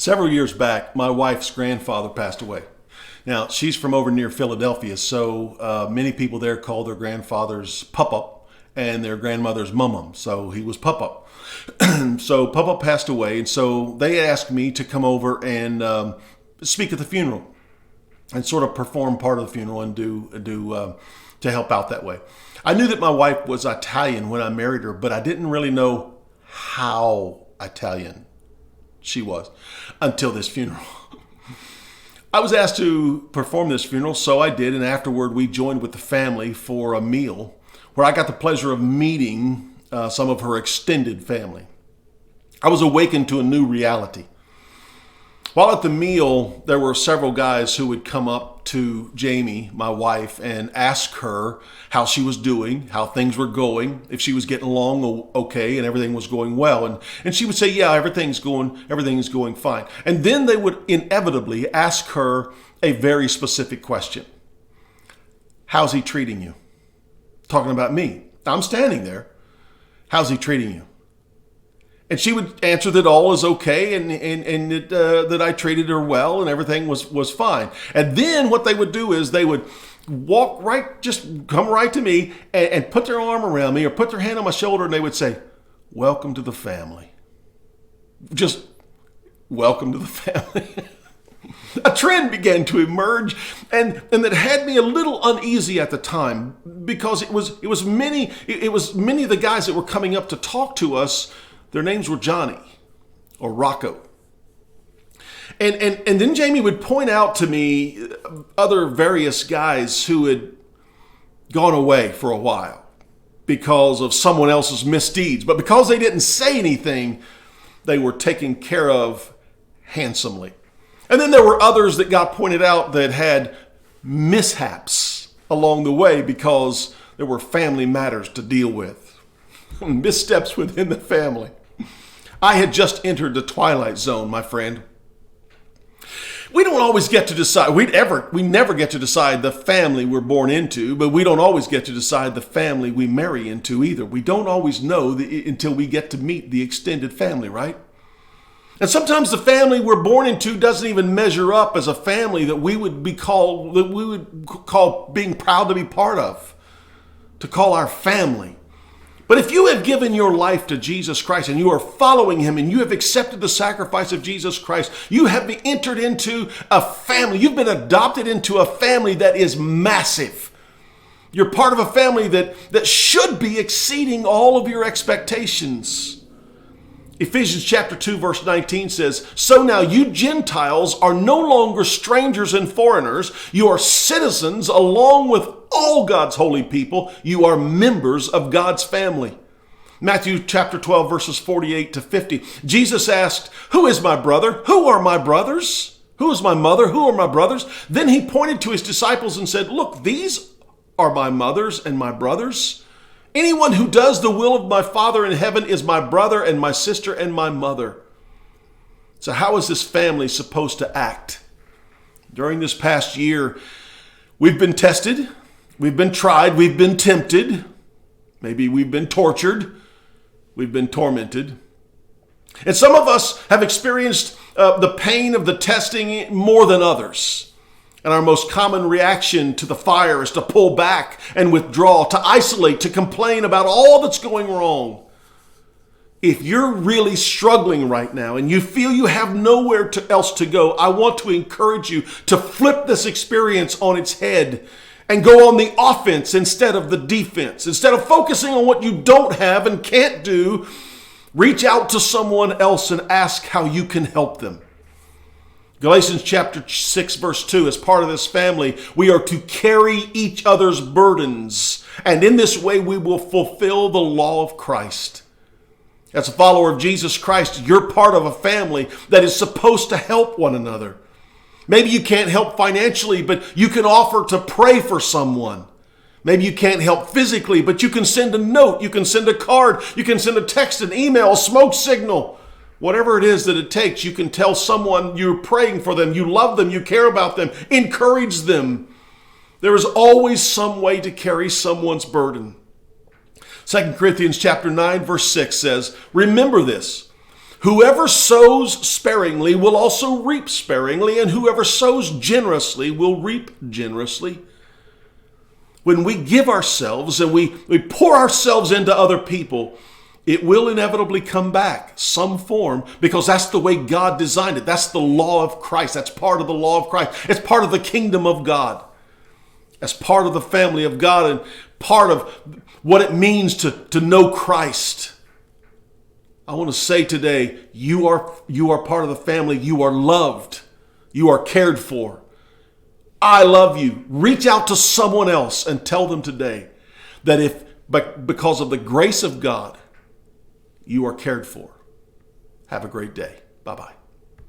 Several years back, my wife's grandfather passed away. Now, she's from over near Philadelphia, so many people there call their grandfathers Pup-Up and their grandmother's Mum-Mum, so he was Pup-Up. So Pup-Up passed away, and so they asked me to come over and speak at the funeral and sort of perform part of the funeral and do to help out that way. I knew that my wife was Italian when I married her, but I didn't really know how Italian she was until this funeral. I was asked to perform this funeral, so I did, and afterward we joined with the family for a meal where I got the pleasure of meeting some of her extended family. I was awakened to a new reality. While at the meal, there were several guys who would come up to Jamie, my wife, and ask her how she was doing, how things were going, if she was getting along okay and everything was going well. And she would say, yeah, everything's going fine. And then they would inevitably ask her a very specific question. How's he treating you? Talking about me. I'm standing there. How's he treating you? And she would answer that all is okay and that I treated her well and everything was fine. And then what they would do is they would just come right to me and put their arm around me or put their hand on my shoulder and they would say, welcome to the family. Just welcome to the family. A trend began to emerge and that had me a little uneasy at the time because it was many of the guys that were coming up to talk to us. Their names were Johnny or Rocco. And then Jamie would point out to me other various guys who had gone away for a while because of someone else's misdeeds. But because they didn't say anything, they were taken care of handsomely. And then there were others that got pointed out that had mishaps along the way because there were family matters to deal with. Missteps within the family. I had just entered the twilight zone, my friend. We don't always get to decide. We never get to decide the family we're born into, but we don't always get to decide the family we marry into either. We don't always know until we get to meet the extended family, right? And sometimes the family we're born into doesn't even measure up as a family that we would call being proud to be part of, to call our family. But if you have given your life to Jesus Christ and you are following him and you have accepted the sacrifice of Jesus Christ, you have been entered into a family. You've been adopted into a family that is massive. You're part of a family that should be exceeding all of your expectations. Ephesians chapter 2 verse 19 says, so now you Gentiles are no longer strangers and foreigners. You are citizens along with all God's holy people. You are members of God's family. Matthew chapter 12 verses 48 to 50. Jesus asked, who is my brother? Who are my brothers? Who is my mother? Who are my brothers? Then he pointed to his disciples and said, look, these are my mothers and my brothers. Anyone who does the will of my Father in heaven is my brother and my sister and my mother. So how is this family supposed to act? During this past year, we've been tested, we've been tried, we've been tempted, maybe we've been tortured, we've been tormented. And some of us have experienced the pain of the testing more than others. And our most common reaction to the fire is to pull back and withdraw, to isolate, to complain about all that's going wrong. If you're really struggling right now and you feel you have nowhere else to go, I want to encourage you to flip this experience on its head and go on the offense instead of the defense. Instead of focusing on what you don't have and can't do, reach out to someone else and ask how you can help them. Galatians chapter 6 verse 2, as part of this family, we are to carry each other's burdens. And in this way, we will fulfill the law of Christ. As a follower of Jesus Christ, you're part of a family that is supposed to help one another. Maybe you can't help financially, but you can offer to pray for someone. Maybe you can't help physically, but you can send a note, you can send a card, you can send a text, an email, a smoke signal. Whatever it is that it takes, you can tell someone you're praying for them, you love them, you care about them, encourage them. There is always some way to carry someone's burden. 2 Corinthians chapter 9 verse 6 says, remember this, Whoever sows sparingly will also reap sparingly, and whoever sows generously will reap generously. When we give ourselves and we pour ourselves into other people, it will inevitably come back some form, because that's the way God designed it. That's the law of Christ. That's part of the law of Christ. It's part of the kingdom of God. As part of the family of God and part of what it means to know Christ. I want to say today, you are part of the family. You are loved. You are cared for. I love you. Reach out to someone else and tell them today that because of the grace of God, you are cared for. Have a great day. Bye-bye.